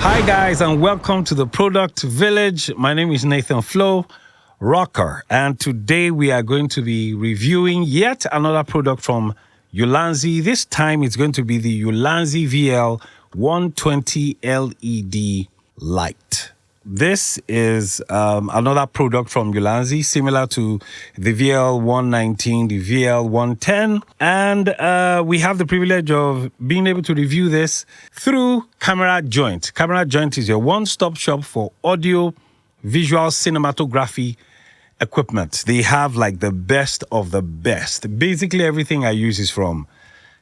Hi guys, and welcome to the Product Village. My name is Nathan Flo Rocker, and today we are going to be reviewing yet another product from Ulanzi. This time it's going to be the Ulanzi VL120 LED light. This is another product from Ulanzi, similar to the VL119, the VL110. And we have the privilege of being able to review this through CAMERAjOINT. CAMERAjOINT is your one-stop shop for audio, visual, cinematography equipment. They have like the best of the best. Basically, everything I use is from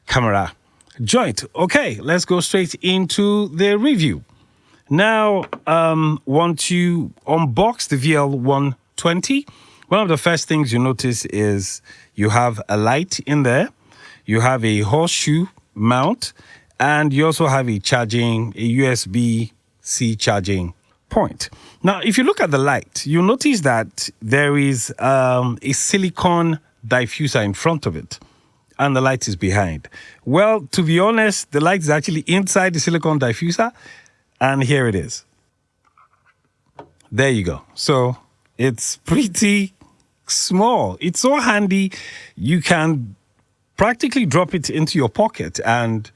CAMERAjOINT. Okay, let's go straight into the review. Now, once you unbox the VL120, one of the first things you notice is you have a light in there, you have a horseshoe mount, and you also have a USB-C charging point. Now, if you look at the light, you'll notice that there is a silicone diffuser in front of it, and the light is behind. Well, to be honest, the light is actually inside the silicone diffuser. And here it is. There you go. So it's pretty small. It's so handy. You can practically drop it into your pocket and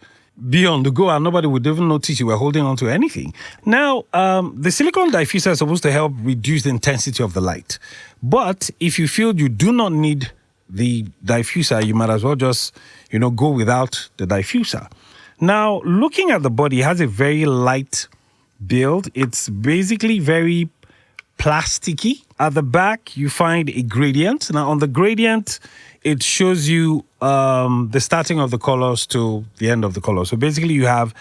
be on the go, and nobody would even notice you were holding on to anything. Now, the silicone diffuser is supposed to help reduce the intensity of the light. But if you feel you do not need the diffuser, you might as well just, go without the diffuser. Now, looking at the body, it has a very light build. It's basically very plasticky. At the back, you find a gradient. Now, on the gradient, it shows you the starting of the colors to the end of the color. So basically, you have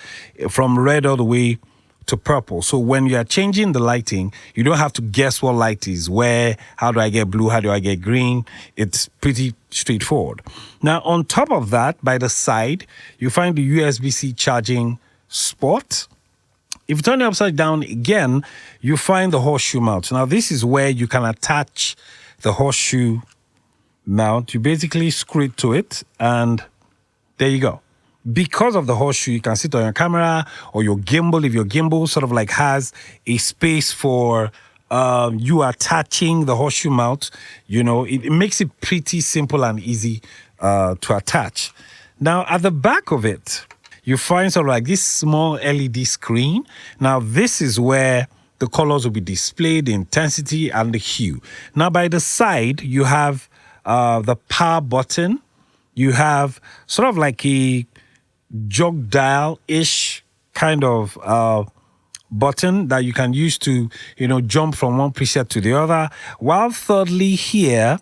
from red all the way to purple. So when you are changing the lighting, you don't have to guess what light is where, how do I get blue, how do I get green? It's pretty straightforward. Now, on top of that, by the side, you find the USB-C charging spot. If you turn it upside down again, you find the horseshoe mount. Now, this is where you can attach the horseshoe mount. You basically screw it to it, and there you go. Because of the horseshoe, you can sit on your camera or your gimbal. If your gimbal sort of like has a space for you attaching the horseshoe mount, it makes it pretty simple and easy to attach. Now, at the back of it, you find sort of like this small LED screen. Now, this is where the colors will be displayed, the intensity and the hue. Now, by the side, you have the power button. You have sort of like a jog dial-ish kind of button that you can use to, jump from one preset to the other. While thirdly here,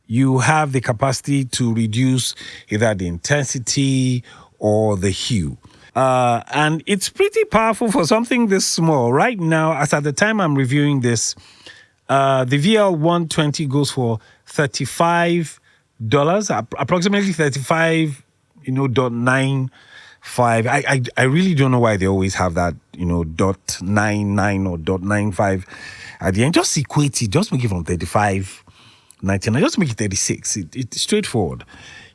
you have the capacity to reduce either the intensity or the hue. And it's pretty powerful for something this small. Right now, as at the time I'm reviewing this, the VL120 goes for $35, approximately $35.95. I really don't know why they always have that, .99 or .95 at the end. Just equate it, just make it from $35.99, just make it $36. It's straightforward,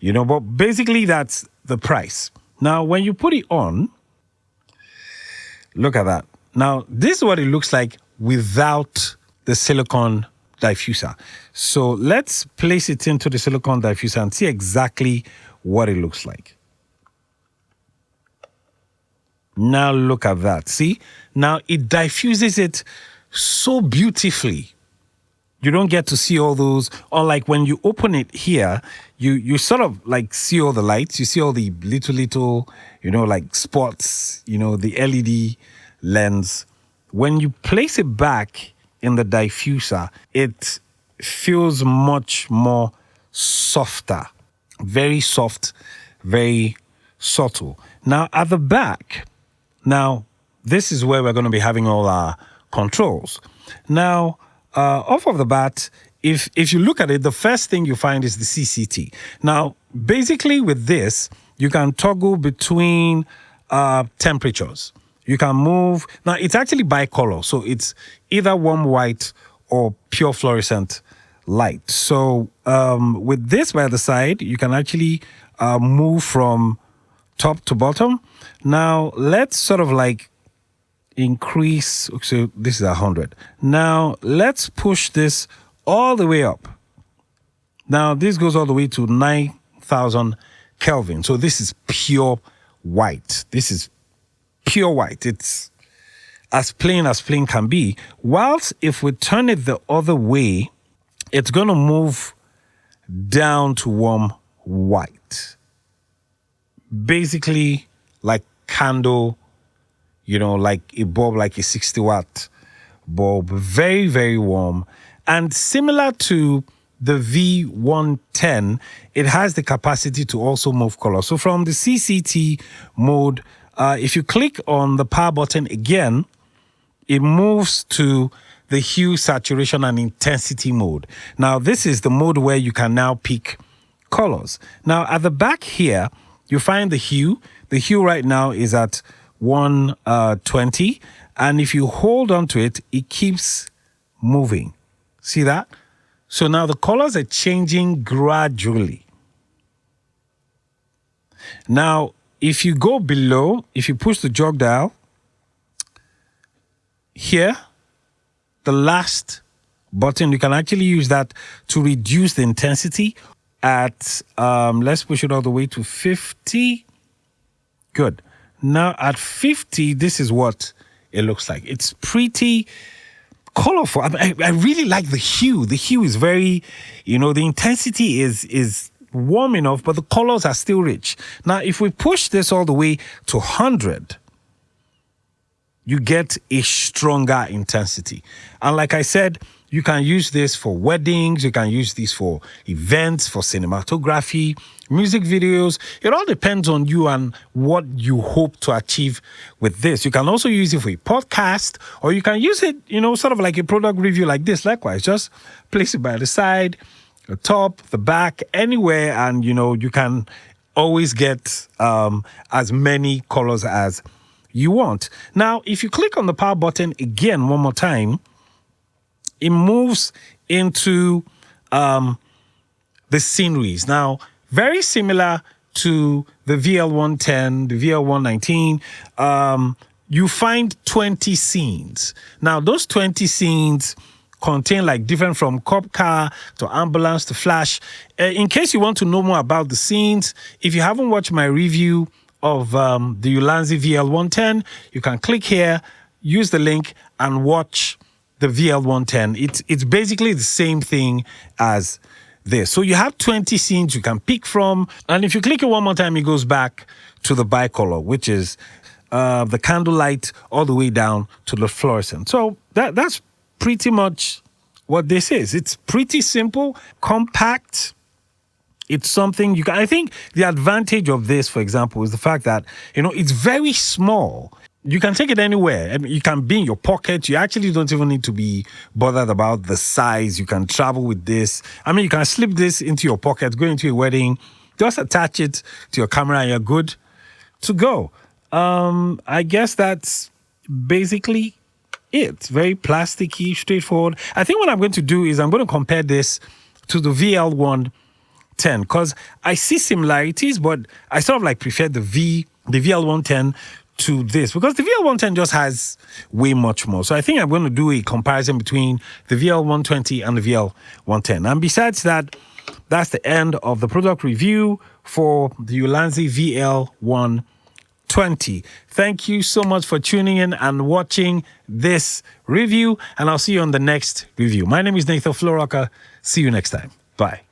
but basically that's the price. Now, when you put it on, look at that. Now, this is what it looks like without the silicone diffuser. So let's place it into the silicone diffuser and see exactly what it looks like. Now look at that. See? Now it diffuses it so beautifully. You don't get to see all those, or like when you open it here, you sort of like see all the lights. You see all the little, like spots, the LED lens. When you place it back in the diffuser, it feels much more softer, very soft, very subtle. Now at the back, this is where we're going to be having all our controls. Now, off of the bat, if you look at it, the first thing you find is the CCT. Now, basically with this, you can toggle between temperatures. You can move. Now, it's actually bicolor, so it's either warm white or pure fluorescent light. So with this by the side, you can actually move from top to bottom. Now, let's sort of like increase. So this is 100. Now let's push this all the way up. Now this goes all the way to 9,000 Kelvin. So this is pure white. This is pure white. It's as plain can be. Whilst if we turn it the other way, it's going to move down to warm white. Basically like candle, you know, like a bulb, like a 60-watt bulb. Very, very warm. And similar to the V110, it has the capacity to also move color. So from the CCT mode, if you click on the power button again, it moves to the hue, saturation, and intensity mode. Now, this is the mode where you can now pick colors. Now, at the back here, you find the hue. The hue right now is at 120. And if you hold on to it, it keeps moving. See that? So now the colors are changing gradually. Now, if you go below, if you push the jog dial, here, the last button, you can actually use that to reduce the intensity at, let's push it all the way to 50. Good. Now at 50, this is what it looks like. It's pretty colorful. I really like the hue. The hue is very, you know, the intensity is warm enough, but the colors are still rich. Now, if we push this all the way to 100, you get a stronger intensity. And like I said, you can use this for weddings, you can use this for events, for cinematography, music videos. It all depends on you and what you hope to achieve with this. You can also use it for a podcast, or you can use it, you know, sort of like a product review like this. Likewise, just place it by the side, the top, the back, anywhere, and, you know, you can always get as many colors as you want. Now, if you click on the power button again one more time, it moves into the sceneries. Now, very similar to the VL110, the VL119, you find 20 scenes. Now, those 20 scenes contain like different from cop car to ambulance to flash. In case you want to know more about the scenes, if you haven't watched my review of the Ulanzi VL110, you can click here, use the link, and watch the VL110. It's basically the same thing as this. So you have 20 scenes you can pick from, and if you click it one more time, it goes back to the bicolor, which is the candlelight all the way down to the fluorescent. So that's pretty much what this is. It's pretty simple, compact. It's something you can, I think the advantage of this, for example, is the fact that, you know, it's very small. You can take it anywhere. I mean, you can be in your pocket. You actually don't even need to be bothered about the size. You can travel with this. I mean, you can slip this into your pocket, go into a wedding, just attach it to your camera, and you're good to go. I guess that's basically it. Very plasticky, straightforward. I think what I'm going to do is I'm going to compare this to the VL110 because I see similarities, but I sort of like prefer the VL110 to this because the VL110 just has way much more. So I think I'm going to do a comparison between the VL120 and the VL110. And besides that, that's the end of the product review for the Ulanzi VL120. Thank you so much for tuning in and watching this review, and I'll see you on the next review. My name is Nathan Floroka. See you next time. Bye.